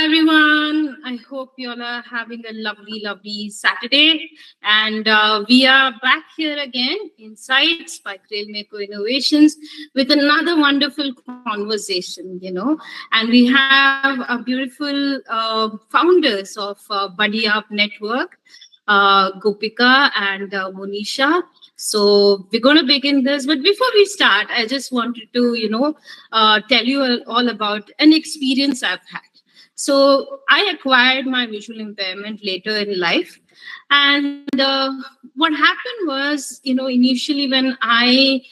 Hi everyone. I hope you all are having a lovely, lovely Saturday. And we are back here again, Insights by Grailmaker Innovations, with another wonderful conversation. And we have a beautiful founders of Buddy Up Network, Gopika and Moneisha. So we're going to begin this. But before we start, I just wanted to, tell you all about an experience I've had. So I acquired my visual impairment later in life. And what happened was, initially when I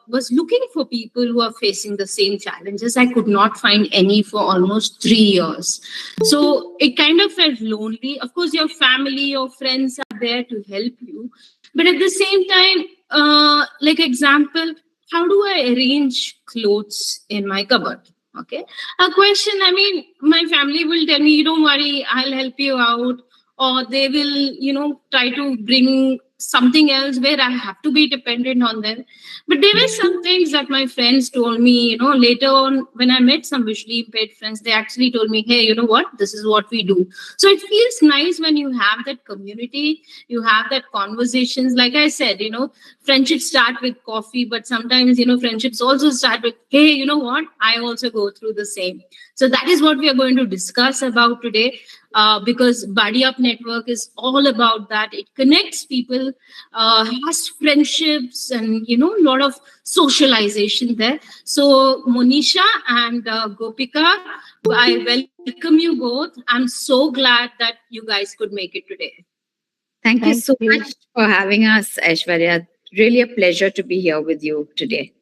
was looking for people who are facing the same challenges, I could not find any for almost 3 years. So it kind of felt lonely. Of course, your family, your friends are there to help you. But at the same time, like example, how do I arrange clothes in my cupboard? Okay. A question, I mean, my family will tell me, don't worry, I'll help you out. Or they will, try to bring something else where I have to be dependent on them. But there were some things that my friends told me, later on when I met some visually impaired friends, they actually told me, hey, you know what, this is what we do. So it feels nice when you have that community, you have that conversations. Like I said, friendships start with coffee, but sometimes, friendships also start with, hey, you know what, I also go through the same. So that is what we are going to discuss about today. Because Buddy Up Network is all about that. It connects people, has friendships, and a lot of socialization there. So Moneisha and Gopika, I welcome you both. I'm so glad that you guys could make it today. Thank you Thank so you. much for having us, Aishwarya. Really a pleasure to be here with you today.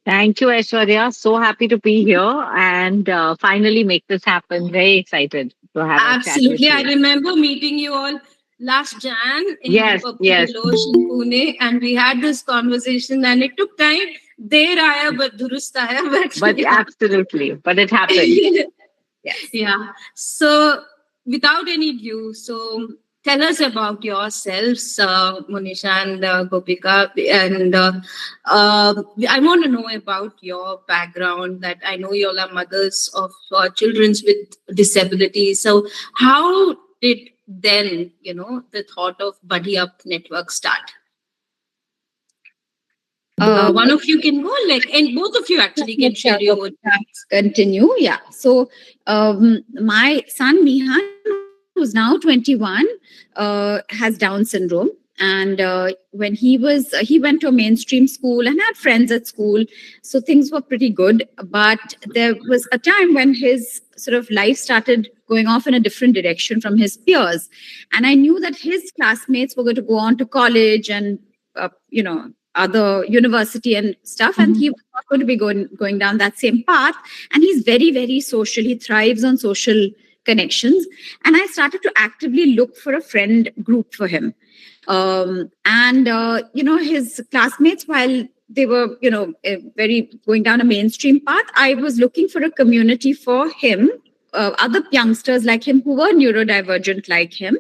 Thank you, Aishwarya. So happy to be here and finally make this happen. Very excited to have a chat with Absolutely. I you. remember meeting you all last Jan in Yes, yes, Losh in Pune, and we had this conversation, and it took time. Der aaya, but durust aaya, but yeah. absolutely. But it happened. Yes. Yeah. So, without any ado, so tell us about yourselves, Monisha and Gopika. And I want to know about your background. That I know you all are mothers of children with disabilities. So, how did then, the thought of Buddy Up Network start? One of you can go, and both of you actually can share your own. Continue. Yeah. So, my son Mihan, who's now 21, has Down syndrome. And when he went to a mainstream school and had friends at school. So things were pretty good. But there was a time when his sort of life started going off in a different direction from his peers. And I knew that his classmates were going to go on to college and, other university and stuff, and he was not going to be going down that same path. And he's very, very social. He thrives on social connections. And I started to actively look for a friend group for him. His classmates, while they were, very going down a mainstream path, I was looking for a community for him. Other youngsters like him who were neurodivergent like him,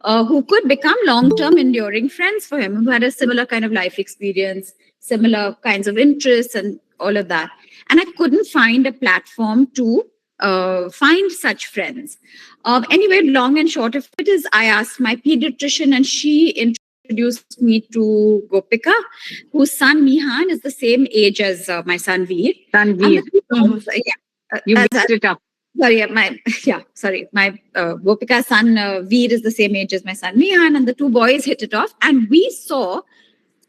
who could become long-term enduring friends for him, who had a similar kind of life experience, similar kinds of interests and all of that. And I couldn't find a platform to find such friends. Anyway, long and short of it is I asked my pediatrician and she introduced me to Gopika, whose son Mihan is the same age as my son Veer. Tanveer. You mixed it up. My Gopika's son Veer is the same age as my son Mihan, and the two boys hit it off. And we saw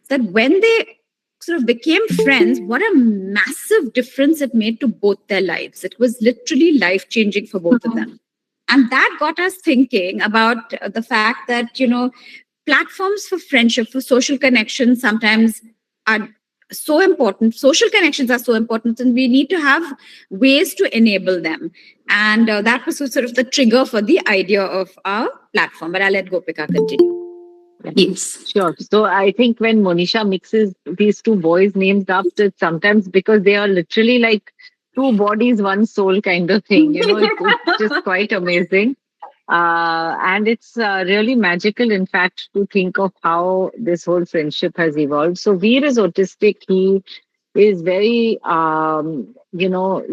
that when they sort of became friends, what a massive difference it made to both their lives. It was literally life-changing for both of them. And that got us thinking about the fact that, platforms for friendship, for social connections sometimes are so important. Social connections are so important, and we need to have ways to enable them. And that was sort of the trigger for the idea of our platform. But I'll let Gopika continue. Yes. Sure. So I think when Monisha mixes these two boys' names up, it's sometimes because they are literally like two bodies, one soul kind of thing. It's just quite amazing. And it's really magical, in fact, to think of how this whole friendship has evolved. So Veer is autistic. He is very,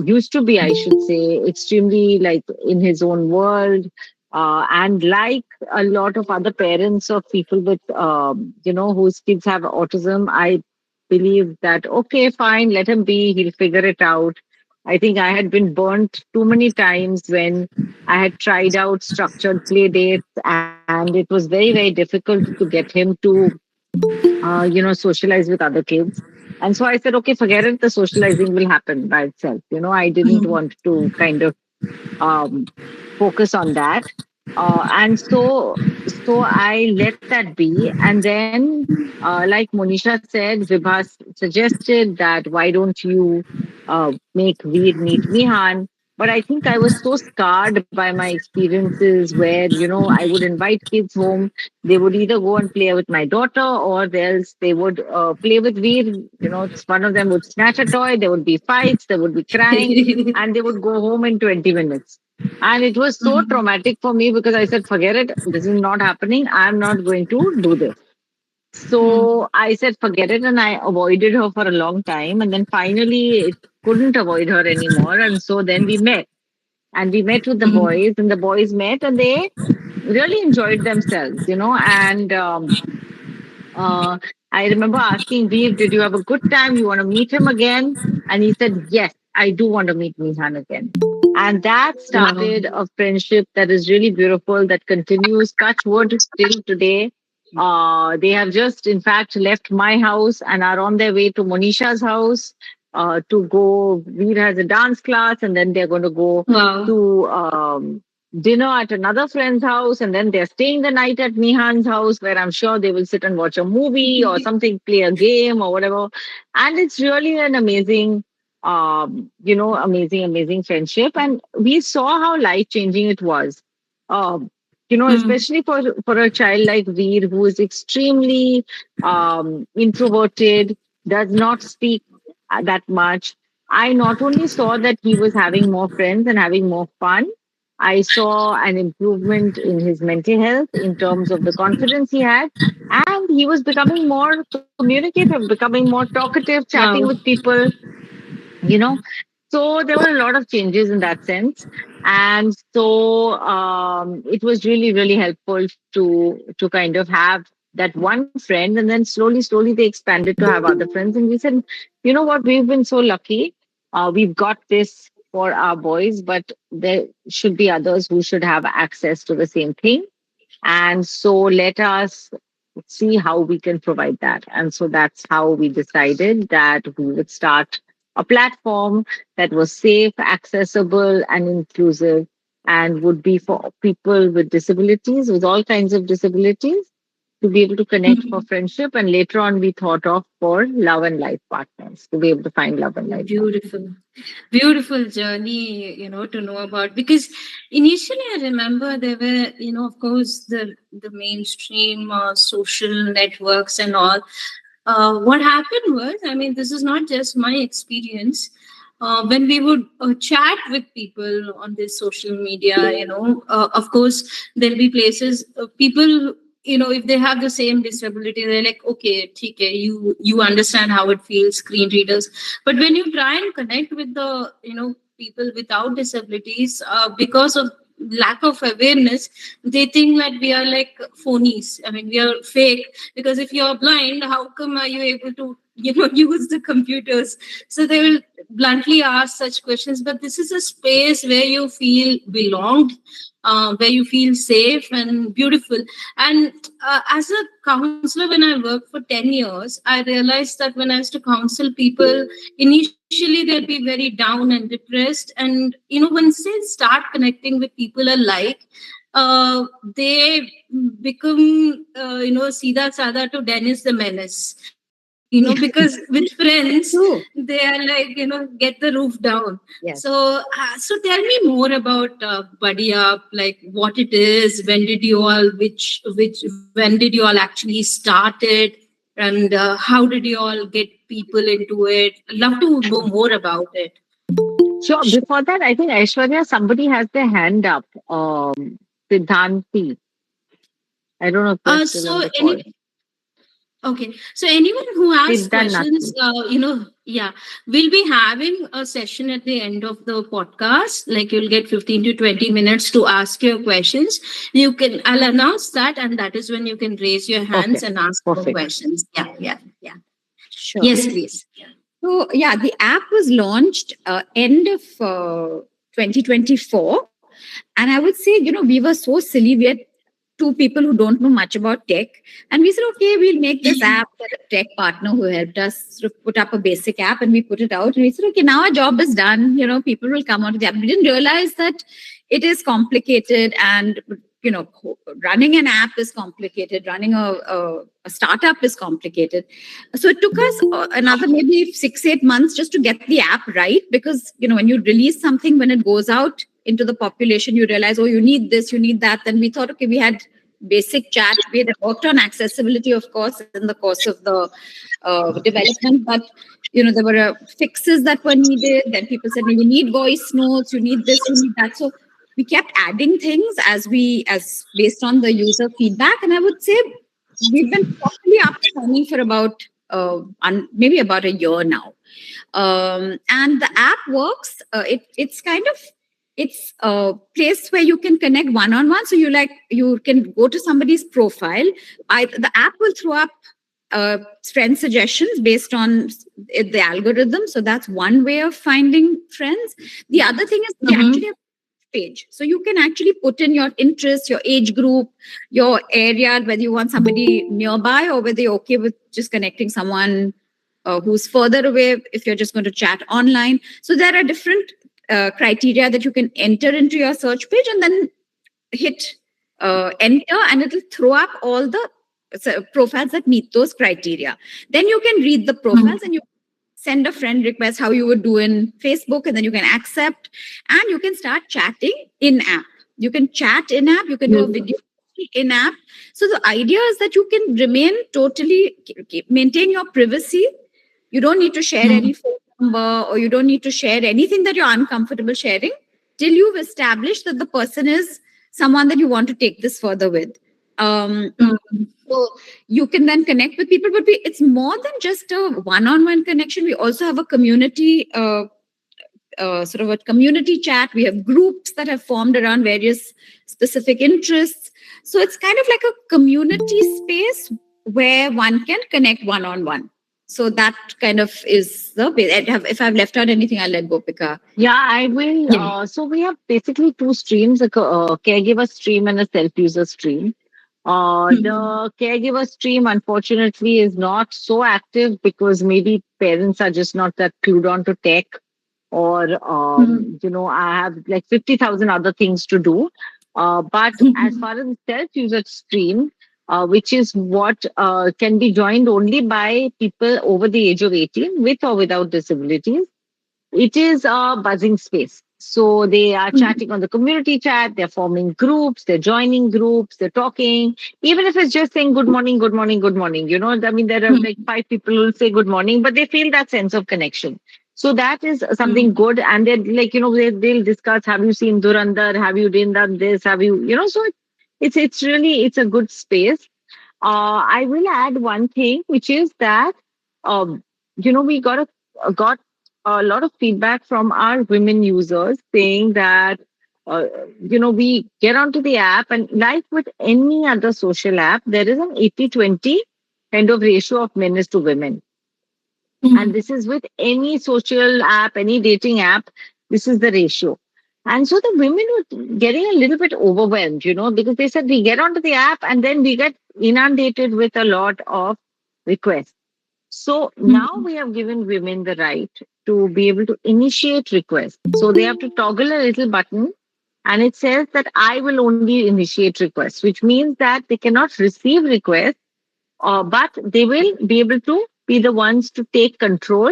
used to be, I should say, extremely like in his own world. And like a lot of other parents of people with, whose kids have autism, I believe that, okay, fine, let him be, he'll figure it out. I think I had been burnt too many times when I had tried out structured play dates, and it was very, very difficult to get him to socialize with other kids. And so I said, okay, forget it. The socializing will happen by itself. I didn't want to kind of um, focus on that. And so I let that be. And then, like Monisha said, Vibha suggested that why don't you make Veer meet Mihan? But I think I was so scarred by my experiences where, I would invite kids home. They would either go and play with my daughter or else they would play with Veer. One of them would snatch a toy. There would be fights. There would be crying and they would go home in 20 minutes. And it was so traumatic for me because I said, forget it. This is not happening. I'm not going to do this. So I said, forget it. And I avoided her for a long time. And then finally, it couldn't avoid her anymore. And so then we met. And we met with the boys, and the boys met and they really enjoyed themselves, And uh, I remember asking Veer, did you have a good time? You want to meet him again? And he said, yes, I do want to meet Mihan again. And that Wow. started a friendship that is really beautiful, that continues, touch wood, till today. They have just, in fact, left my house and are on their way to Monisha's house to go. Veer has a dance class, and then they're going to go Wow. to dinner at another friend's house, and then they're staying the night at Mihan's house, where I'm sure they will sit and watch a movie or something, play a game or whatever. And it's really an amazing, amazing friendship. And we saw how life changing it was. Um, especially for a child like Veer, who is extremely introverted, does not speak that much. I not only saw that he was having more friends and having more fun, I saw an improvement in his mental health in terms of the confidence he had. And he was becoming more communicative, becoming more talkative, chatting with Wow. people, you know. So there were a lot of changes in that sense. And so it was really, really helpful to kind of have that one friend. And then slowly, they expanded to have other friends. And we said, you know what, we've been so lucky. We've got this for our boys, but there should be others who should have access to the same thing. And so let us see how we can provide that. And so that's how we decided that we would start a platform that was safe, accessible, and inclusive, and would be for people with disabilities, with all kinds of disabilities, to be able to connect for friendship. And later on, we thought of for love and life partners, to be able to find love and life partners. Beautiful. Beautiful journey, to know about, because initially I remember there were, of course, the mainstream social networks and all. What happened was, I mean, this is not just my experience. When we would chat with people on this social media, of course, there'll be places, people, if they have the same disability, they're like, okay, okay, you understand how it feels, screen readers. But when you try and connect with the, people without disabilities, because of lack of awareness, they think that we are like phonies. I mean, we are fake, because if you're blind, how come are you able to use the computers? So they will bluntly ask such questions. But this is a space where you feel belonged, where you feel safe and beautiful. And as a counselor, when I worked for 10 years, I realized that when I used to counsel people, initially they'll be very down and depressed. And once they start connecting with people alike, they become Sida Sada to Dennis the Menace, because with friends True. they are like, get the roof down. Yes. So tell me more about Buddy Up, like what it is, when did you all, which when did you all actually start it, and how did you all get people into it? I'd love to know more about it. Sure. Before that, I think Aishwarya, somebody has their hand up. Siddhanti. I don't know if they're still So on the call. any Okay. So anyone who has Siddha questions, Nati. yeah, we'll be having a session at the end of the podcast. Like you'll get 15 to 20 minutes to ask your questions. I'll announce that, and that is when you can raise your hands Okay, and ask more perfect. questions. Yeah, yeah, yeah. Sure. Yes, please. So yeah, the app was launched end of 2024, and I would say, we were so silly. We had two people who don't know much about tech, and we said, okay, we'll make this app. We had a tech partner who helped us sort of put up a basic app, and we put it out. And we said, okay, now our job is done. People will come onto the app. We didn't realize that it is complicated, and running an app is complicated. Running a startup is complicated. So it took us another maybe 6-8 months just to get the app right, because when you release something, when it goes out into the population, you realize, oh, you need this, you need that. Then we thought, okay, we had basic chat. We had worked on accessibility, of course, in the course of the development, but there were fixes that were needed. Then people said, no, you need voice notes, you need this, you need that. So we kept adding things as based on the user feedback. And I would say we've been properly up and running for about maybe about a year now. And the app works. It's a place where you can connect one-on-one. So you can go to somebody's profile. The app will throw up friend suggestions based on the algorithm. So that's one way of finding friends. The other thing is we actually have page. So you can actually put in your interests, your age group, your area, whether you want somebody nearby or whether you're okay with just connecting someone who's further away if you're just going to chat online. So there are different criteria that you can enter into your search page and then hit enter, and it'll throw up all the profiles that meet those criteria. Then you can read the profiles and you send a friend request, how you would do in Facebook, and then you can accept, and you can start chatting in app. You can chat in app, you can do a video in app. So the idea is that you can maintain your privacy. You don't need to share any phone number, or you don't need to share anything that you're uncomfortable sharing till you've established that the person is someone that you want to take this further with. So you can then connect with people, but it's more than just a one-on-one connection. We also have a community, sort of a community chat. We have groups that have formed around various specific interests. So it's kind of like a community space where one can connect one-on-one. So that kind of is the way. If I've left out anything, I'll let Gopika. Yeah, I will. So we have basically two streams, a caregiver stream and a self-user stream. The caregiver stream, unfortunately, is not so active because maybe parents are just not that clued on to tech, or I have like 50,000 other things to do. But as far as the self-user stream, which is what can be joined only by people over the age of 18 with or without disabilities, it is a buzzing space. So they are chatting on the community chat, they're forming groups, they're joining groups, they're talking, even if it's just saying good morning, good morning, good morning. I mean, there are like 5 people who will say good morning, but they feel that sense of connection. So that is something good. And then they'll discuss, have you seen Durandar? Have you done this? Have you, so it's really, it's a good space. I will add one thing, which is that, we got a lot of feedback from our women users saying that, we get onto the app, and like with any other social app, there is an 80-20 kind of ratio of men is to women. And this is with any social app, any dating app, this is the ratio. And so the women were getting a little bit overwhelmed, because they said we get onto the app and then we get inundated with a lot of requests. So now we have given women the right to be able to initiate requests. So they have to toggle a little button, and it says that I will only initiate requests, which means that they cannot receive requests, but they will be able to be the ones to take control,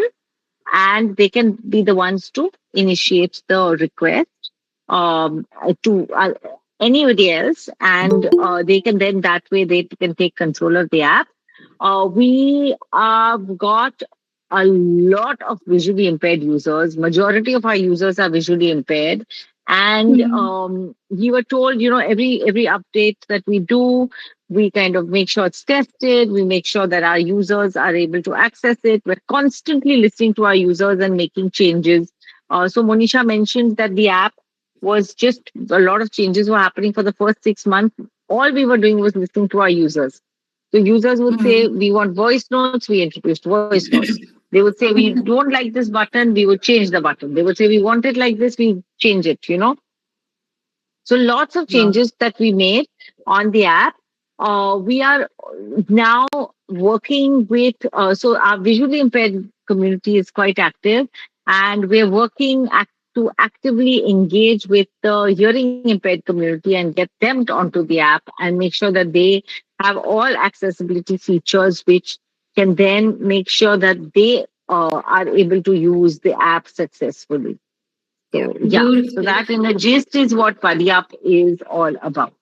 and they can be the ones to initiate the request to anybody else, and they can then that way they can take control of the app. We have got a lot of visually impaired users. Majority of our users are visually impaired. And we were told, every update that we do, we kind of make sure it's tested, we make sure that our users are able to access it. We're constantly listening to our users and making changes. So Monisha mentioned that the app was just, a lot of changes were happening for the first 6 months. All we were doing was listening to our users. So users would say, we want voice notes, we introduced voice notes. They would say, we don't like this button, we would change the button. They would say, we want it like this, we change it. So lots of Wow. changes that we made on the app. We are now working with, so our visually impaired community is quite active, and we're working to actively engage with the hearing impaired community and get them onto the app and make sure that they have all accessibility features, which can then make sure that they are able to use the app successfully. Yeah. So, yeah. So Beautiful. that in a gist is what Padiyap is all about.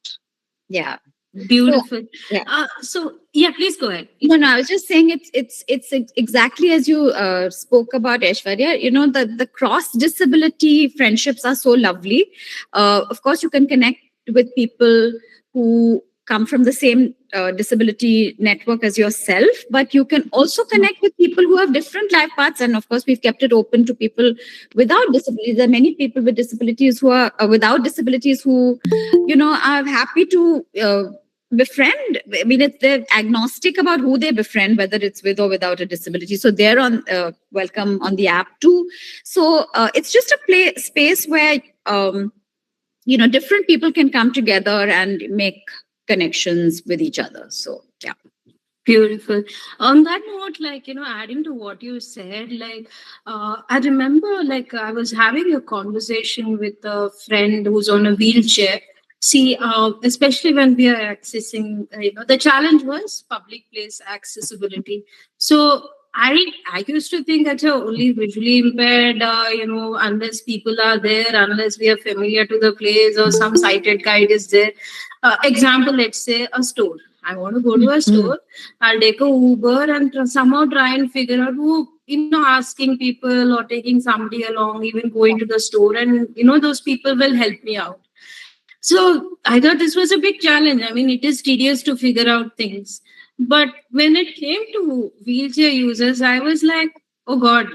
Yeah. So Beautiful. yeah. So yeah, please go ahead. Please No, go no, I ahead. was just saying it's exactly as you spoke about, Aishwarya. The cross disability friendships are so lovely. Of course, you can connect with people who come from the same disability network as yourself, but you can also connect with people who have different life paths. And of course, we've kept it open to people without disabilities. There are many people with disabilities who are without disabilities who, are happy to. Befriend. I mean, they're agnostic about who they befriend, whether it's with or without a disability. So they're on welcome on the app too. So it's just a space where different people can come together and make connections with each other. So yeah. Beautiful. On that note, adding to what you said, I remember, I was having a conversation with a friend who's on a wheelchair. See, especially when we are accessing, the challenge was public place accessibility. So I used to think that only visually impaired, unless people are there, unless we are familiar to the place or some sighted guide is there. Example, let's say a store. I want to go to a store. I'll take a Uber and somehow try and figure out who, asking people or taking somebody along, even going to the store, and those people will help me out. So I thought this was a big challenge. I mean, it is tedious to figure out things. But when it came to wheelchair users, I was like, oh God,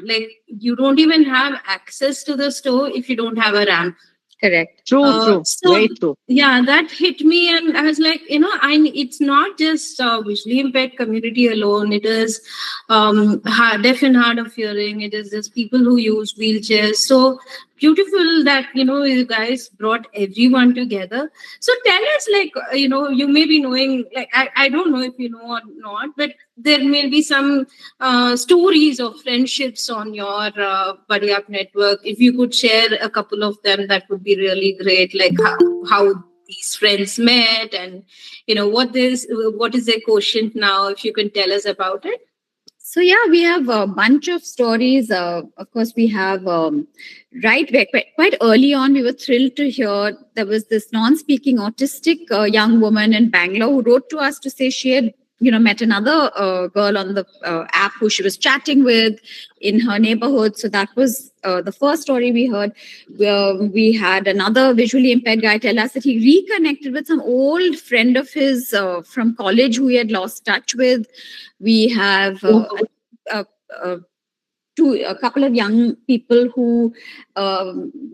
you don't even have access to the store if you don't have a ramp. Correct. True. So Very true. yeah, that hit me, and I was like, it's not just visually impaired community alone. It is deaf and hard of hearing. It is just people who use wheelchairs. So beautiful that you guys brought everyone together. So tell us, you may be knowing, I don't know if you know or not, but there may be some stories of friendships on your Buddy Up network. If you could share a couple of them, that would be really great. Like how these friends met, and what is their quotient now. If you can tell us about it. So yeah, we have a bunch of stories. Of course, we have right back quite early on. We were thrilled to hear there was this non-speaking autistic young woman in Bangalore who wrote to us to say she had met another girl on the app who she was chatting with in her neighborhood. So that was the first story we heard. We had another visually impaired guy tell us that he reconnected with some old friend of his from college who he had lost touch with. We have a couple of young people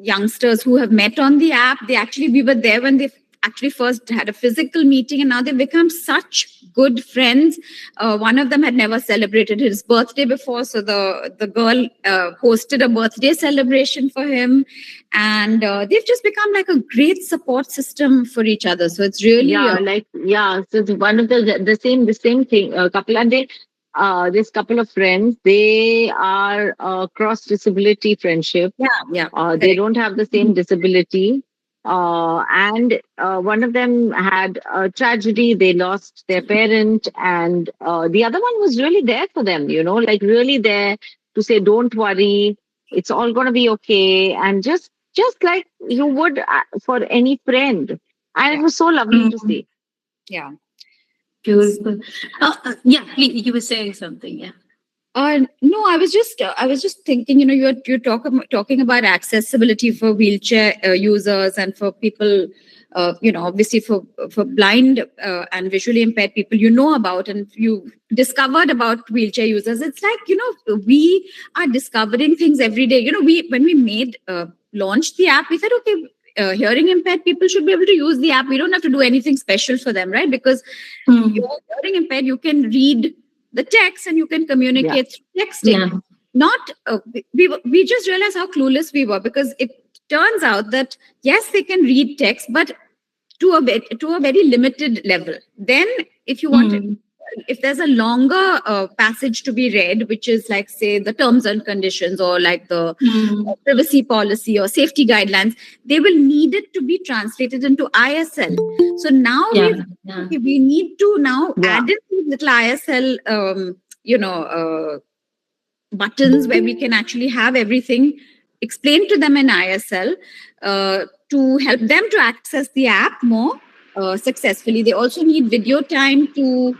youngsters who have met on the app. We were there when they actually first had a physical meeting, and now they've become such good friends. One of them had never celebrated his birthday before, so the girl hosted a birthday celebration for him, and they've just become like a great support system for each other. So it's really So it's one of the same thing. Couple, and they this couple of friends, they are cross disability friendship. They don't have the same disability. And one of them had a tragedy. They lost their parent, and the other one was really there for them, really there to say, don't worry, it's all going to be okay. And just like you would for any friend. And it was so lovely to see. Yeah. Beautiful. Yeah, please, you were saying something. Yeah. No, I was just thinking. Talking about accessibility for wheelchair users and for people. Obviously for blind and visually impaired people, about, and you discovered about wheelchair users. It's like we are discovering things every day. We when we made launched the app, we said, okay, hearing impaired people should be able to use the app. We don't have to do anything special for them, right? Because you're hearing impaired, you can read the text and you can Yeah. communicate through texting. Yeah. Not we just realized how clueless we were, because it turns out that yes, they can read text, but to a very limited level. Then if you want if there's a longer passage to be read, which is like, say, the terms and conditions, or like the privacy policy or safety guidelines, they will need it to be translated into ISL. So now we need to now add in these little ISL buttons where we can actually have everything explained to them in ISL to help them to access the app more successfully. They also need video time to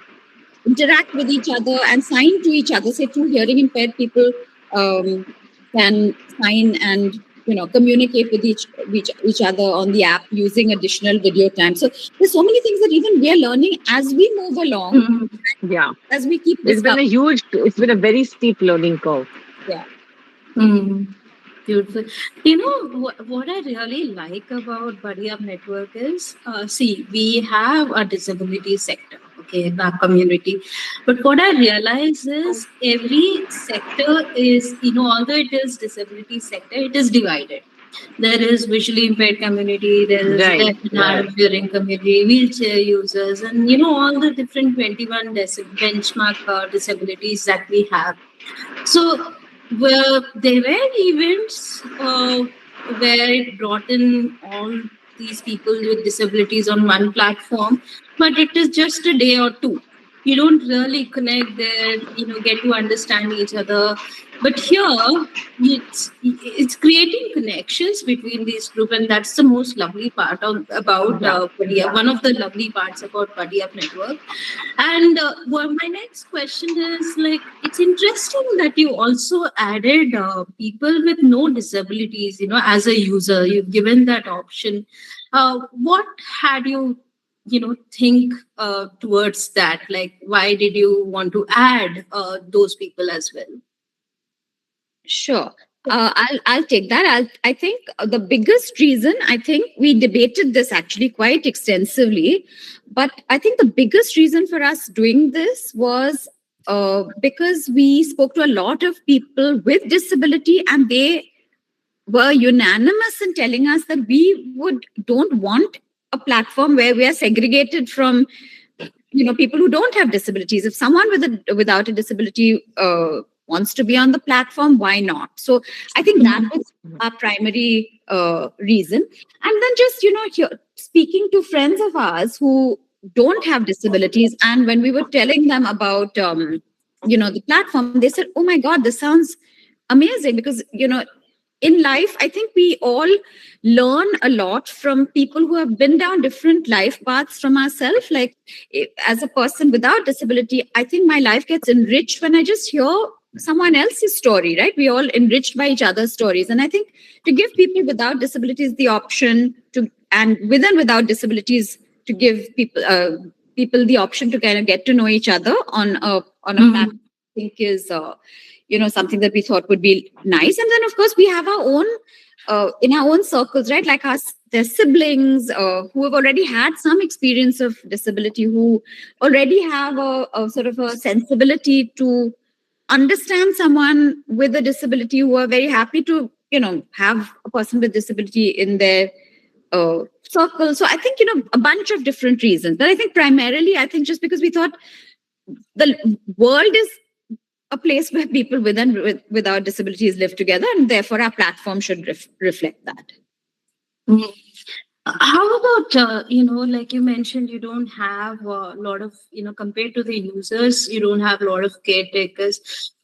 interact with each other and sign to each other. Say two hearing impaired people can sign and communicate with each other on the app using additional video time. So there's so many things that even we are learning as we move along. Yeah. As we keep It's been a very steep learning curve. Yeah. Beautiful. What I really like about Buddy Up Network is, see, we have a disability sector, okay, in our community. But what I realize is every sector is, although it is disability sector, it is divided. There is visually impaired community, there is deaf and hard of hearing community, wheelchair users, and all the different 21 benchmark disabilities that we have. So there were events where it brought in all these people with disabilities on one platform, but it is just a day or two. You don't really connect there, get to understand each other. But here, it's creating connections between these groups, and that's the most lovely part about Buddy Up. One of the lovely parts about Buddy Up Network. And my next question is, like, it's interesting that you also added people with no disabilities, as a user. You've given that option. What had you, think towards that? Like, why did you want to add those people as well? Sure. I'll take that. I think the biggest reason, I think we debated this actually quite extensively, but I think the biggest reason for us doing this was because we spoke to a lot of people with disability, and they were unanimous in telling us that we don't want a platform where we are segregated from people who don't have disabilities. If someone without a disability wants to be on the platform, why not? So I think that was our primary reason. And then just speaking to friends of ours who don't have disabilities, and when we were telling them about the platform, they said, oh my god, this sounds amazing. Because in life, I think we all learn a lot from people who have been down different life paths from ourselves. Like, as a person without disability, I think my life gets enriched when I just hear someone else's story, right? We all enriched by each other's stories. And I think to give people without disabilities the option to, and with and without disabilities, to give people the option to kind of get to know each other on a platform, I think is something that we thought would be nice. And then of course we have our own in our own circles, right? Like their siblings who have already had some experience of disability, who already have a sort of a sensibility to understand someone with a disability, who are very happy to have a person with disability in their circle. So I think a bunch of different reasons, but I think primarily, I think just because we thought the world is a place where people with and without disabilities live together, and therefore our platform should reflect that. How about, like you mentioned, you don't have a lot of, compared to the users, you don't have a lot of caretakers.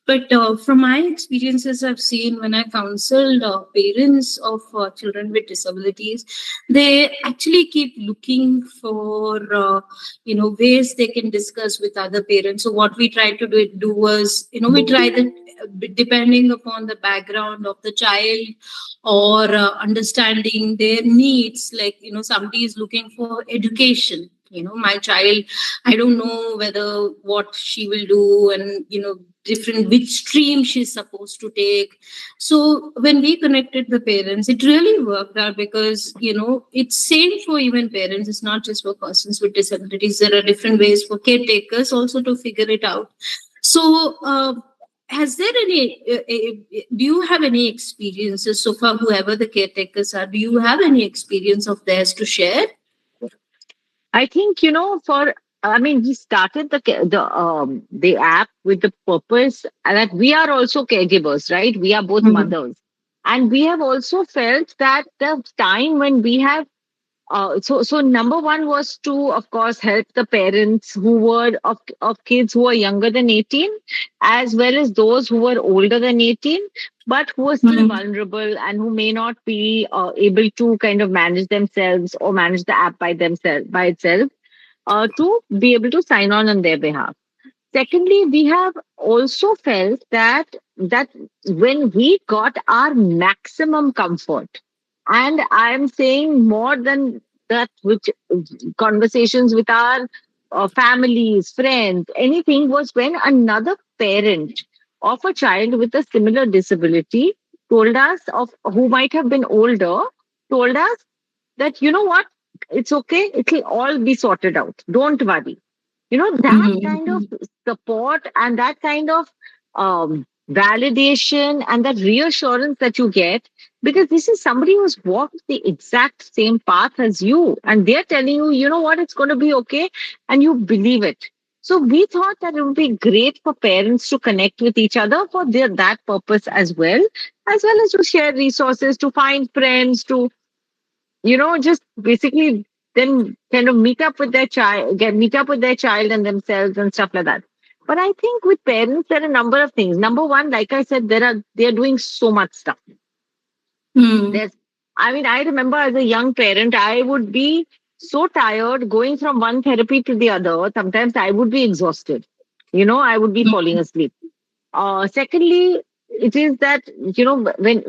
But from my experiences, I've seen when I counseled parents of children with disabilities, they actually keep looking for ways they can discuss with other parents. So what we tried to do was, we try that depending upon the background of the child, or understanding their needs. Like, somebody is looking for education. My child, I don't know whether what she will do, and different which stream she's supposed to take. So when we connected the parents, it really worked out, because it's same for even parents. It's not just for persons with disabilities. There are different ways for caretakers also to figure it out. So has there any do you have any experiences so far, whoever the caretakers are? Do you have any experience of theirs to share? I think, I mean, we started the app with the purpose that we are also caregivers, right? We are both Mhm. mothers, and we have also felt that the time when we have so number one was to, of course, help the parents who were of kids who were younger than 18, as well as those who were older than 18, but who were still Mhm. vulnerable and who may not be able to kind of manage themselves or manage the app by itself, to be able to sign on their behalf. Secondly, we have also felt that when we got our maximum comfort, and I am saying more than that, which conversations with our families, friends, anything, was when another parent of a child with a similar disability told us, of who might have been older, told us that, you know what, it's okay, it'll all be sorted out, don't worry. That kind of Mhm. support and that kind of validation and that reassurance that you get, because this is somebody who's walked the exact same path as you, and they're telling you, you know what, it's going to be okay, and you believe it. So we thought that it would be great for parents to connect with each other for that purpose, as well as to share resources, to find friends, to just basically then kind of meet up with their child and themselves and stuff like that. But I think with parents, there are a number of things. Number one, like I said, they're doing so much stuff. Mhm. There's, I mean, I remember as a young parent, I would be so tired going from one therapy to the other. Sometimes I would be exhausted. I would be falling asleep. Secondly, it is that when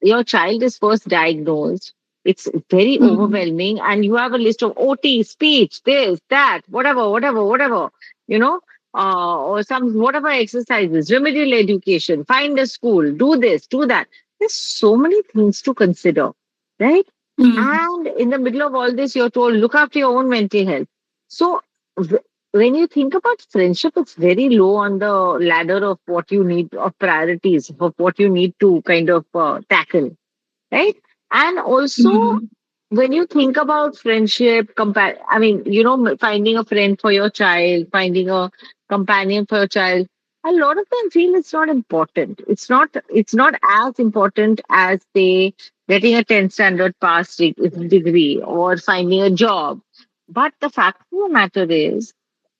your child is first diagnosed, it's very Mhm. overwhelming, and you have a list of OT, speech, this, that, whatever, you know, or some whatever exercises, remedial education, find a school, do this, do that. There's so many things to consider, right? Mhm. And in the middle of all this, you're told look after your own mental health. So when you think about friendship, it's very low on the ladder of what you need, of priorities, of what you need to kind of tackle, right? And also, Mhm. when you think about friendship, I mean, finding a friend for your child, finding a companion for your child, a lot of them feel it's not important. It's not as important as, say, getting a 10 standard pass degree or finding a job. But the fact of the matter is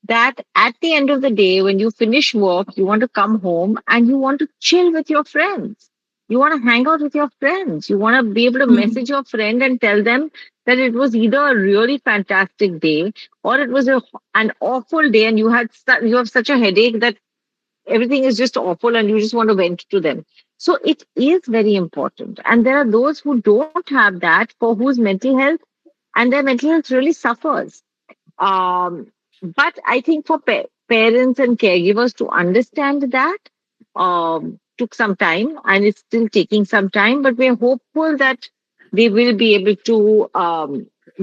that at the end of the day, when you finish work, you want to come home and you want to chill with your friends. You want to hang out with your friends. You want to be able to Mhm. message your friend and tell them that it was either a really fantastic day or it was an awful day, and you have such a headache that everything is just awful and you just want to vent to them. So it is very important. And there are those who don't have that, for whose mental health and their mental health really suffers. um, but I think for parents and caregivers to understand that took some time, and it's still taking some time, but we're hopeful that they will be able to,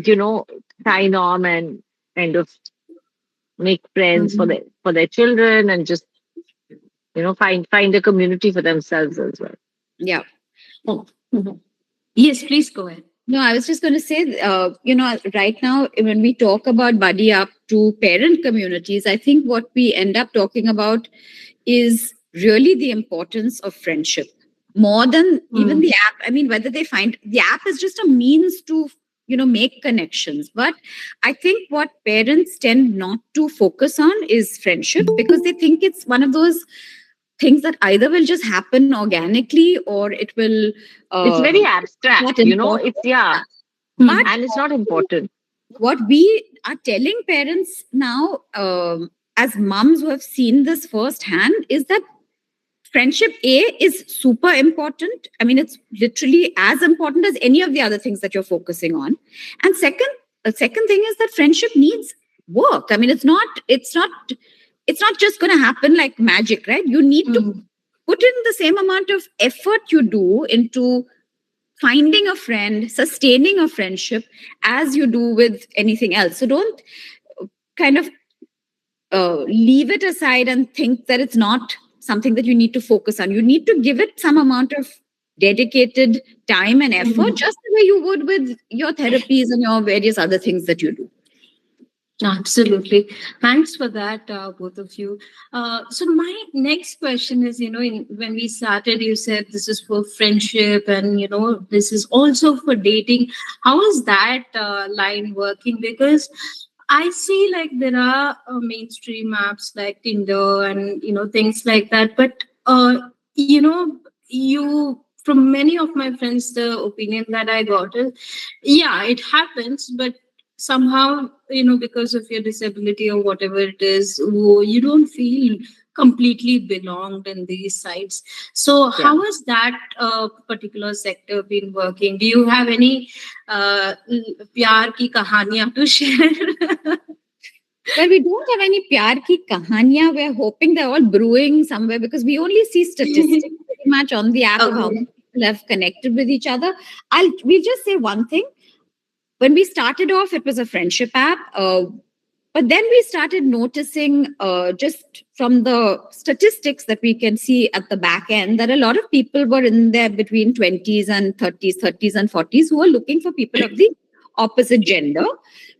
you know, sign on and kind of make friends for Mhm. their children, and just find a community for themselves as well. Yeah. Oh. Mhm. Yes, please go ahead. No, I was just going to say, right now, when we talk about buddy up to parent communities, I think what we end up talking about is really the importance of friendship more than even the Mhm. app. I mean, whether they find the app is just a means to, make connections. But I think what parents tend not to focus on is friendship, because they think it's one of those things that either will just happen organically or it will It's uh, very abstract, not you know. important. It's yeah, But and it's not important. what we are telling parents now, as moms who have seen this firsthand, is that friendship A is super important. I mean, it's literally as important as any of the other things that you're focusing on. And second thing is that friendship needs work. I mean, it's not just going to happen like magic, right? You need to Mm. put in the same amount of effort you do into finding a friend, sustaining a friendship as you do with anything else. So don't kind of leave it aside and think that it's not something that you need to focus on. You need to give it some amount of dedicated time and effort, Mm. just the way you would with your therapies and your various other things that you do. Absolutely. Thanks for that, both of you. So my next question is, when we started, you said this is for friendship and, this is also for dating. How is that line working? Because I see like there are mainstream apps like Tinder and, things like that. But, from many of my friends, the opinion that I got is, yeah, it happens, but somehow, because of your disability or whatever it is, you don't feel completely belonged in these sites. So Yeah. how has that particular sector been working? Do you have any pyar ki kahaniyan to share? Well, we don't have any pyar ki kahaniya. We're hoping they're all brewing somewhere because we only see statistics pretty much on the app of how Okay. many people have connected with each other. We'll just say one thing. When we started off, it was a friendship app. But then we started noticing, just from the statistics that we can see at the back end, that a lot of people were in there between 20s and 30s and 40s who were looking for people of the opposite gender,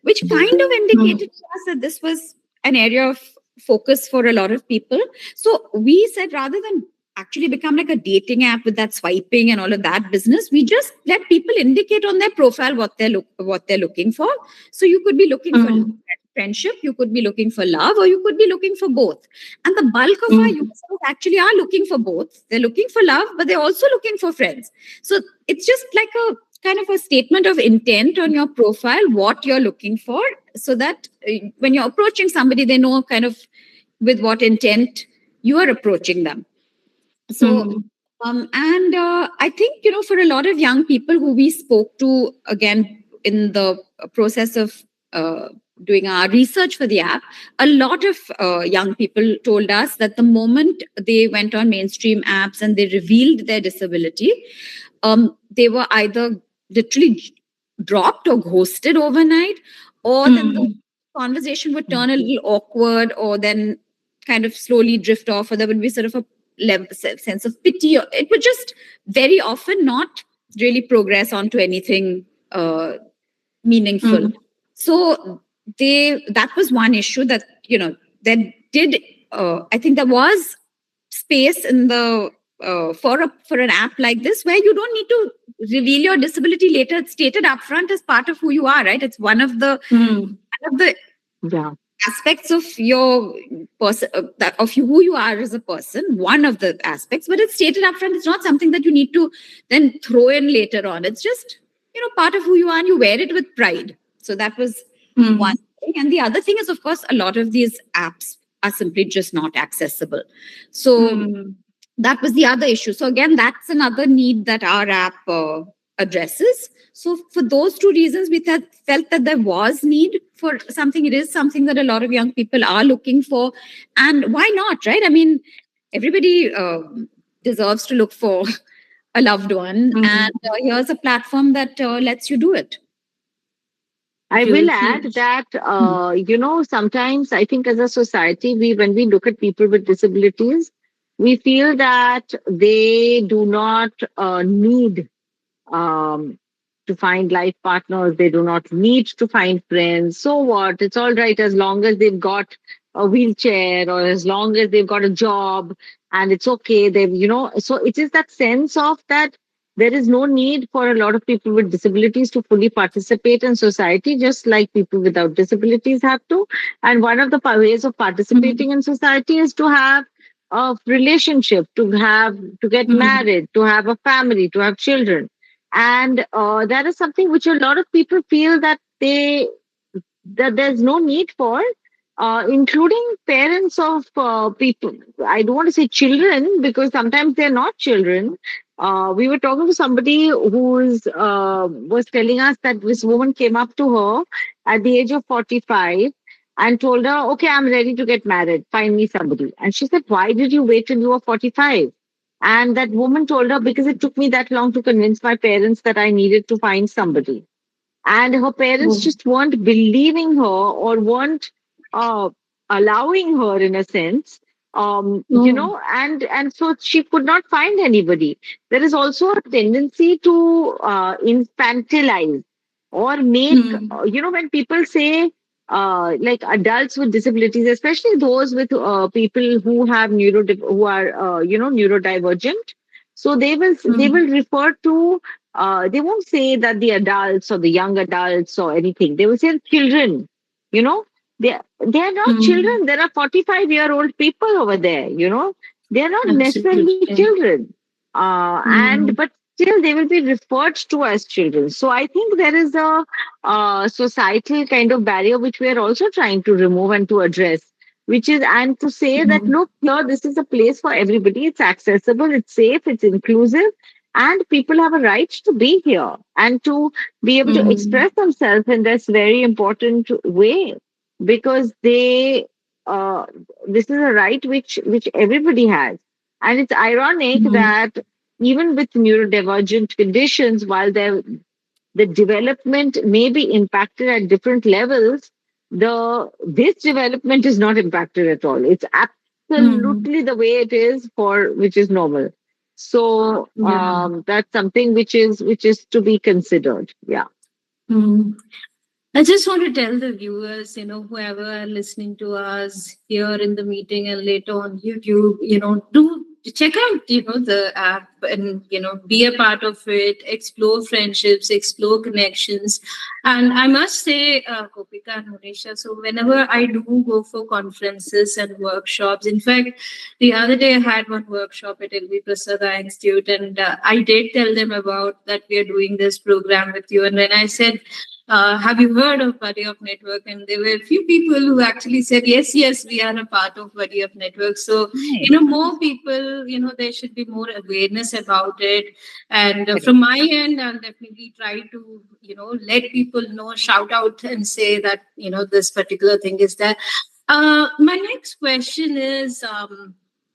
which kind of indicated to us that this was an area of focus for a lot of people. So we said, rather than actually become like a dating app with that swiping and all of that business, we just let people indicate on their profile what they're looking for. So you could be looking for Mm. friendship, you could be looking for love, or you could be looking for both. And the bulk of our Mm. users actually are looking for both. They're looking for love, but they're also looking for friends. So it's just like a kind of a statement of intent on your profile, what you're looking for, so that when you're approaching somebody, they know kind of with what intent you are approaching them. So, Mm. and I think, for a lot of young people who we spoke to, again, in the process of doing our research for the app, a lot of young people told us that the moment they went on mainstream apps and they revealed their disability, they were either literally dropped or ghosted overnight, or then the Mm. conversation would turn a little awkward, or then kind of slowly drift off, or there would be sort of a sense of pity. It would just very often not really progress onto anything meaningful. Mm. So that was one issue that, there did, I think there was space in the for an app like this, where you don't need to reveal your disability later. It's stated upfront as part of who you are, right? It's Mm. one of the Yeah. aspects of your person, of who you are as a person, one of the aspects, but it's stated upfront. It's not something that you need to then throw in later on. It's just, part of who you are, and you wear it with pride. So that was one Mm. thing. And the other thing is, of course, a lot of these apps are simply just not accessible. So Mm. that was the other issue. So again, that's another need that our app addresses. So for those two reasons, we felt that there was need for something. It is something that a lot of young people are looking for, and why not, right? I mean, everybody deserves to look for a loved one, and Mm. here's a platform that lets you do it. I will add Beautiful. that, sometimes I think as a society, when we look at people with disabilities, we feel that they do not need um, to find life partners. They do not need to find friends. So what? It's all right as long as they've got a wheelchair, or as long as they've got a job, and it's okay. So it is that sense of that there is no need for a lot of people with disabilities to fully participate in society, just like people without disabilities have to. And one of the ways of Mm. participating in society is to have relationship, to get Mm, married, to have a family, to have children. And that is something which a lot of people feel that there's no need for, including parents of people. I don't want to say children because sometimes they're not children. We were talking to somebody was telling us that this woman came up to her at the age of 45 and told her, "Okay, I'm ready to get married. Find me somebody." And she said, "Why did you wait till you were 45?" And that woman told her, "Because it took me that long to convince my parents that I needed to find somebody." And her parents oh, just weren't believing her or weren't uh, allowing her in a sense, oh, and so she could not find anybody. There is also a tendency to infantilize or make, mm, when people say like adults with disabilities, especially those with people who have who are neurodivergent, so they will mm, refer to, they won't say that the adults or the young adults or anything. They will say children. You know, they are not mm, children. There are 45-year-old people over there. They are not necessarily absolutely. children. And Mm, but still they will be referred to as children. So I think there is a societal kind of barrier which we are also trying to remove and to address, which is, and to say that mm, look, here this is a place for everybody. It's accessible, it's safe, it's inclusive, and people have a right to be here and to be able to mm, express themselves in this very important way, because uh, this is a right which everybody has. And it's ironic mm, that even with neurodivergent conditions, while the development may be impacted at different levels, this development is not impacted at all. It's mm, absolutely the way it is, for which is normal. So yeah. that's something which is to be considered. Yeah. Mm. I just want to tell the viewers, whoever are listening to us here in the meeting and later on YouTube, do check out, the app and, be a part of it, explore friendships, explore connections. And I must say, Gopika and Monisha, so whenever I do go for conferences and workshops, in fact, the other day I had one workshop at LV Prasada Institute, and I did tell them about that we are doing this program with you. And when I said, have you heard of Buddy of Network? And there were a few people who actually said, yes, yes, we are a part of Buddy of Network. So, Right. more people, there should be more awareness about it. And Correct. from my end, I'll definitely try to, let people know, shout out and say that, this particular thing is there. My next question is,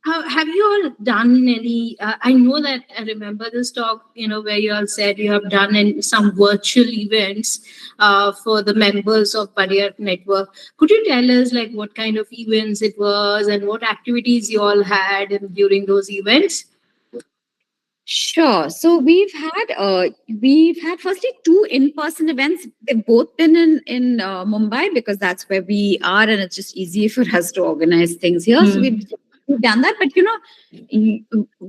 have you all done any? I know that I remember this talk, where you all said you have done some virtual events for the members of Barrier Network. Could you tell us like what kind of events it was and what activities you all had during those events? Sure. So we've had firstly two in-person events. They've both been in Mumbai because that's where we are, and it's just easy for us to organize things here. So we've Mm, we've done that. But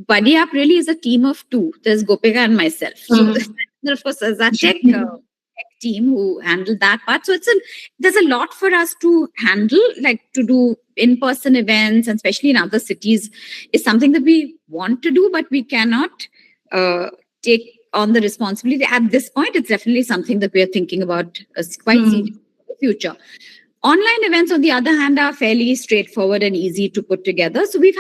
Buddy App really is a team of two. There's Gopika and myself. So mm, of course there's our tech team who handle that part. So there's a lot for us to handle, like to do in-person events, and especially in other cities, is something that we want to do, but we cannot uh, take on the responsibility at this point. It's definitely something that we are thinking about quite seriously mm, in the future. Online events, on the other hand, are fairly straightforward and easy to put together. So we've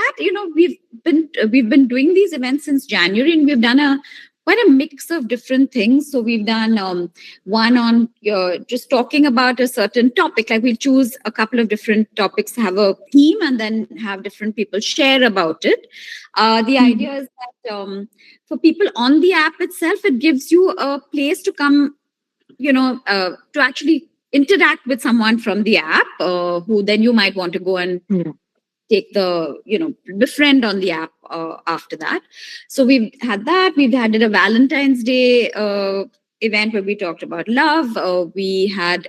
been doing these events since January, and we've done a quite a mix of different things. So we've done one on just talking about a certain topic. Like we'll choose a couple of different topics, have a theme, and then have different people share about it. The mm, idea is that for people on the app itself, it gives you a place to come, to actually interact with someone from the app, who then you might want to go and Yeah. take befriend on the app after that. So we've had that. We've had a Valentine's Day event where we talked about love. We had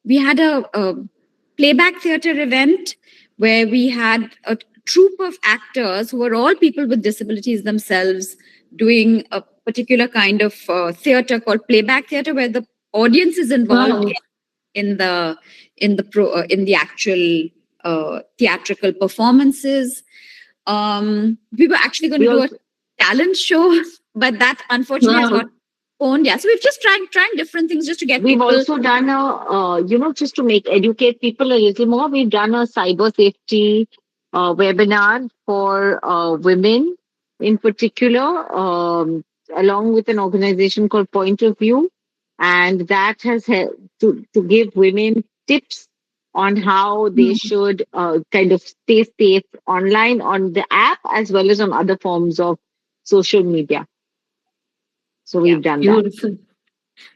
we had a playback theater event where we had a troupe of actors who were all people with disabilities themselves, doing a particular kind of theater called playback theater, where the audience is involved wow. in the actual theatrical performances. We were actually going We to do a also, talent show, but that unfortunately has Wow. got owned. Yeah, so we've just trying different things just to get we've people. also done just to educate people a little more, we've done a cyber safety webinar for women in particular, along with an organization called Point of View. And that has helped to give women tips on how they should kind of stay safe online on the app as well as on other forms of social media. So Yeah. we've done that. Beautiful.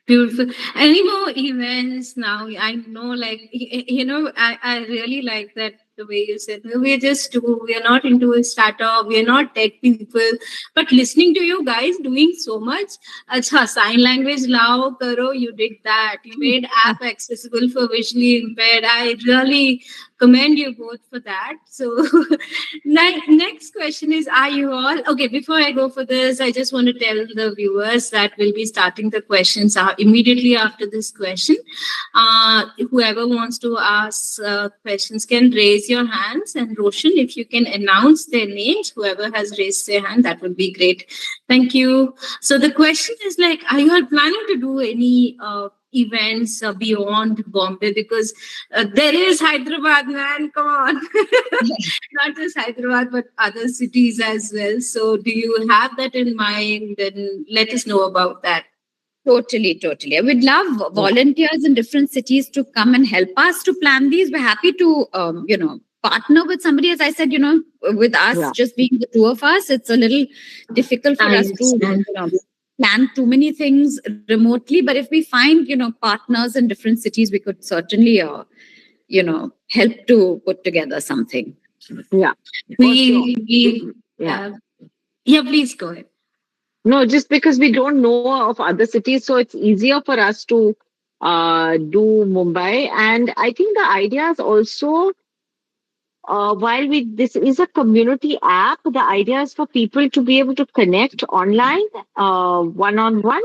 Beautiful. Any more events now? I know, like, I really like that the way you said, we're just two, we're not into a startup, we're not tech people, but listening to you guys doing so much. Acha, sign language lao karo, you did that. You made app accessible for visually impaired. I really commend you both for that. So, next question is, are you all okay? Before I go for this, I just want to tell the viewers that we'll be starting the questions immediately after this question. Whoever wants to ask questions can raise your hands, and Roshan, if you can announce their names, whoever has raised their hand, that would be great. Thank you. So the question is, like, are you all planning to do any events beyond Bombay? Because there is Hyderabad, man. Come on. Not just Hyderabad, but other cities as well. So, do you have that in mind? And let us know about that. Totally. I would love Yeah. volunteers in different cities to come and help us to plan these. We're happy to, partner with somebody. As I said, with us Yeah. just being the two of us, it's a little difficult for I us to, understand. plan too many things remotely. But if we find, partners in different cities, we could certainly, help to put together something. Yeah, for sure. Yeah. Uh, yeah, please go ahead. No, just because we don't know of other cities, so it's easier for us to do Mumbai. And I think the idea is also, while this is a community app, the idea is for people to be able to connect online, one on one,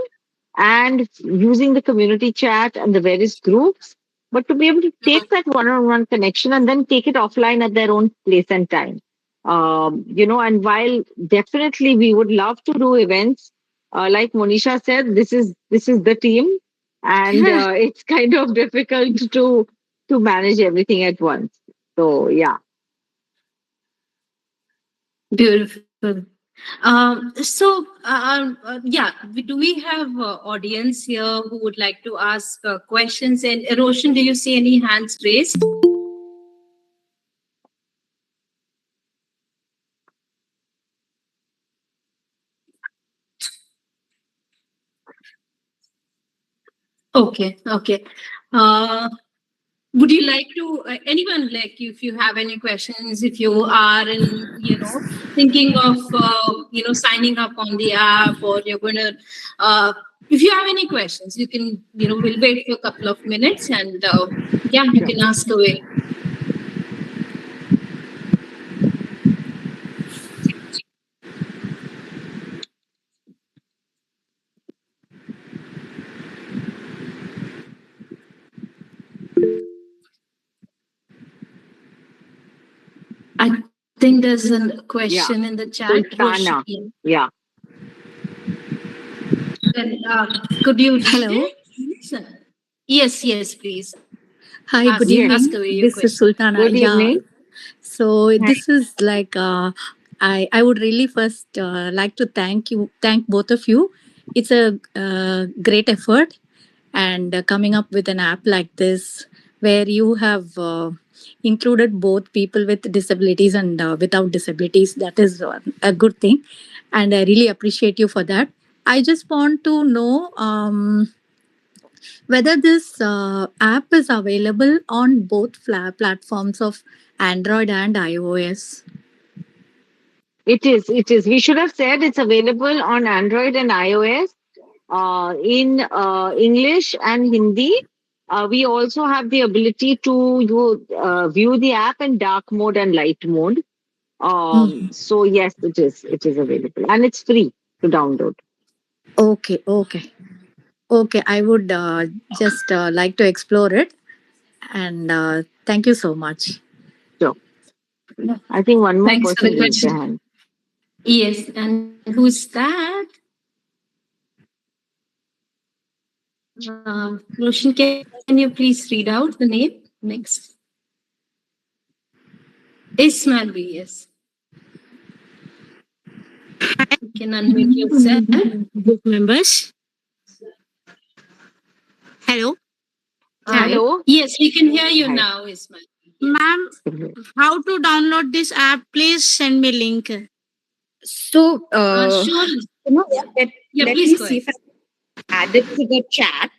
and using the community chat and the various groups, but to be able to take that one on one connection and then take it offline at their own place and time. And while definitely we would love to do events, like Monisha said, this is the team, and it's kind of difficult to manage everything at once. So yeah. Beautiful. Yeah, do we have audience here who would like to ask questions? And Roshan, do you see any hands raised? Okay. Uh, would you like to anyone, like, if you have any questions, if you are in thinking of signing up on the app, or you're going to if you have any questions, you can we'll wait for a couple of minutes, and yeah, you Sure. can ask away. I think there's a Yeah. question in the chat. Roshan, Sultana. Yeah. then, could you read Hello. it, please? Yes, please. Hi, good Ask Yes. evening. away your This is question. Sultana. Good Yeah. evening. So Hi. this is like I would really first like to thank both of you. It's a great effort, and coming up with an app like this where you have included both people with disabilities and without disabilities, that is a good thing, and I really appreciate you for that. I just want to know whether this app is available on both platforms of Android and iOS. It is. It is. We should have said it's available on Android and iOS, in English and Hindi. We also have the ability to view the app in dark mode and light mode. Mhm. So yes, it is. It is available, and it's free to download. Okay. I would just like to explore it, and thank you so much. I think one more Thanks for person the raised their question. hand. Yes, and who's that? Roshan, can you please read out the name next? Ismail B, yes. You can unmute yourself. Group members. Hello, Hi. Hello. Yes, we can hear you Hi. now, Ismail. ma'am. How to download this app? Please send me link. So, Sure. let, Yeah, let please me go see ahead. if I can add it to the chat.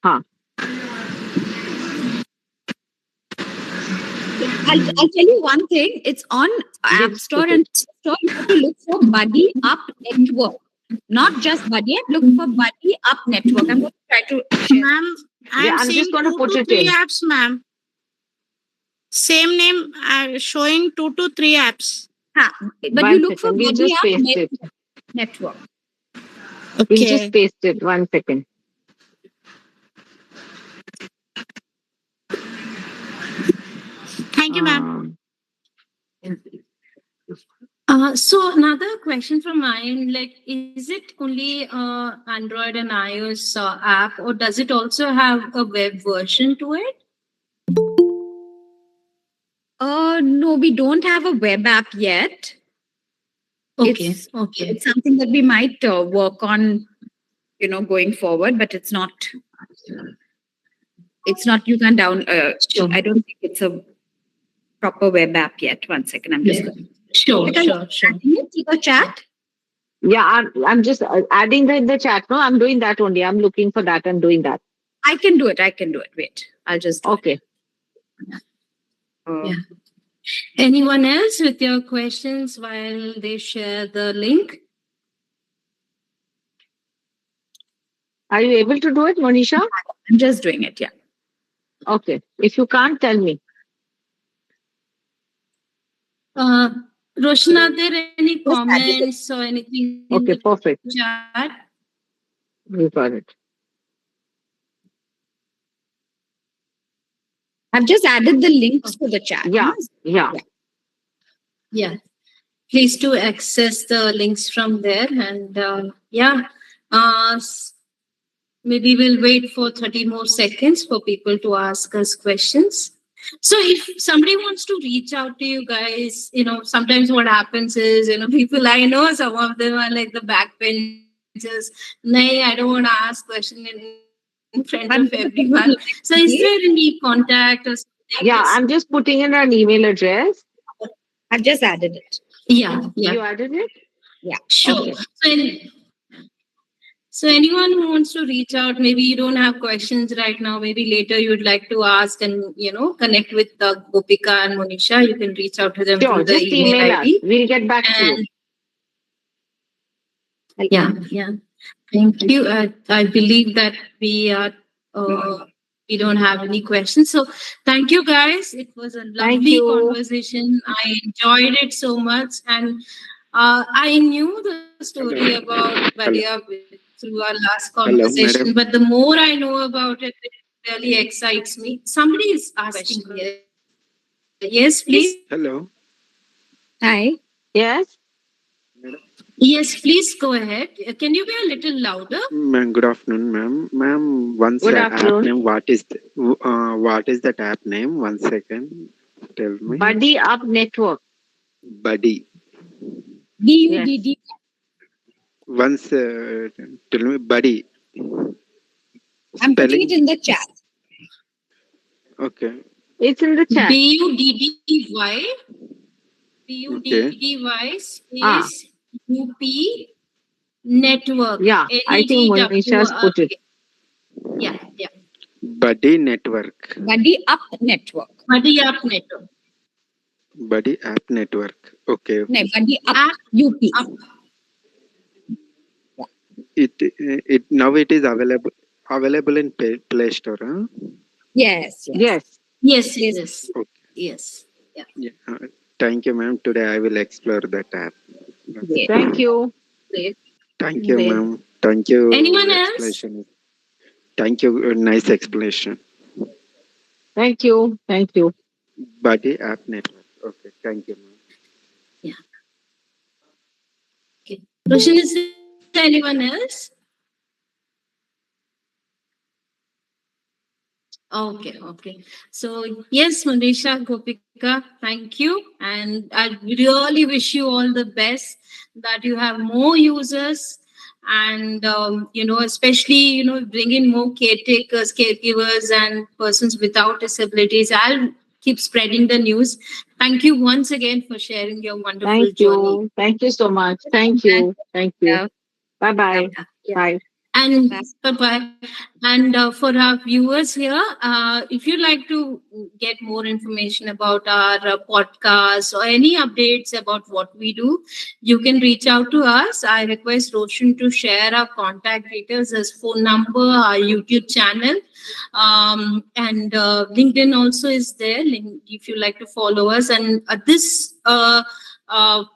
Huh. I'll tell you one thing. It's on App Let's Store put and it. Play Store. You have to look for Buddy Up Network. Not just Buddy App, look for Buddy Up Network. I'm going to try to share. Ma'am, I Yeah, am I'm seeing just going to 2 put to it 3 in. apps, ma'am. Same name showing 2 to 3 apps. But you One look for second. We'll Buddy just Up paste it. Network. We'll just Okay. paste it. 1 second. Thank you, ma'am. So another question from mine, like, is it only Android and iOS app, or does it also have a web version to it? No, we don't have a web app yet. Okay. It's something that we might work on, going forward, but it's not. You can Sure. I don't think it's a proper web app yet. 1 second, I'm just going. Sure. Adding it to the chat. Yeah, I'm just adding that in the chat. No, I'm doing that only. I'm looking for that and doing that. I can do it. Wait, I'll just do Okay. it. Yeah. Anyone else with your questions while they share the link? Are you able to do it, Monisha? I'm just doing it. Yeah. Okay. If you can't, tell me. Roshan, are there any Just added it. comments or anything in Okay, the perfect. chat? We got it. I've just added the links to the chat. Yeah. Yeah. Yeah. Please do access the links from there. And maybe we'll wait for 30 more seconds for people to ask us questions. So if somebody wants to reach out to you guys, sometimes what happens is, people, I know some of them are like the backbenchers. Nay, I don't want to ask question in front of everyone. So is there any contact or something? Yeah, I'm just putting in an email address. I've just added it. Yeah. You added it? Yeah. Sure. Okay. So anyone who wants to reach out, maybe you don't have questions right now, maybe later you'd like to ask and, connect with Gopika and Moneisha, you can reach out to them Sure, through the just email email us. ID. We'll get back to you. Yeah. Thank you. I believe that we don't have any questions. So thank you guys. It was a lovely conversation. I enjoyed it so much. And I knew the story about Vadia through our last conversation, but the more I know about it, it really excites me. Somebody is asking here. Yes, please. Hello. Hi. Yes. Yes, please go ahead. Can you be a little louder? Ma'am, good afternoon, ma'am. Ma'am, once Good the app afternoon. name, what is that app name? 1 second. Tell me. Buddy Up Network. Buddy. BUDD. Once tell me Buddy. I'm putting Spelling. it in the chat. Okay. It's in the chat. BUDDY. BUDDY space UP network. Yeah, I think Monisha's put it. Yeah. Buddy Network. Buddy Up Network. Buddy Up Network. Buddy App Network. Okay. No, Buddy Up UP. It now it is available in Play Store. Huh? Yes. Yes. Okay. Yes. Yeah. Thank you, ma'am. Today I will explore that app. Yeah. Thank you. Great. Thank you, ma'am. Thank you. Anyone else? Explanation. Thank you. Nice explanation. Thank you. Buddy App Network. Okay. Thank you, ma'am. Yeah. Okay. Roshan, is there anyone else? Okay, okay. So, yes, Moneisha, Gopika, thank you. And I really wish you all the best, that you have more users and, especially, bring in more caretakers, caregivers, and persons without disabilities. I'll keep spreading the news. Thank you once again for sharing your Thank wonderful journey. you. Thank you so much. Thank you. Thank you. Yeah. Bye bye. Yeah. Bye. And Bye. bye bye. And for our viewers here, if you'd like to get more information about our podcast or any updates about what we do, you can reach out to us. I request Roshan to share our contact details as phone number, our YouTube channel, and LinkedIn also is there. If you like to follow us, and this.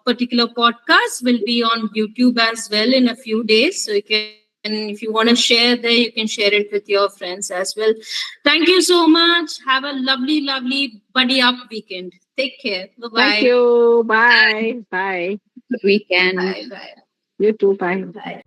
Particular podcast will be on YouTube as well in a few days. So you can, if you want to share there, you can share it with your friends as well. Thank you so much. Have a lovely, lovely buddy up weekend. Take care. Bye Thank bye. you. Bye. Bye. Good weekend. Bye bye. You too. Bye. Bye.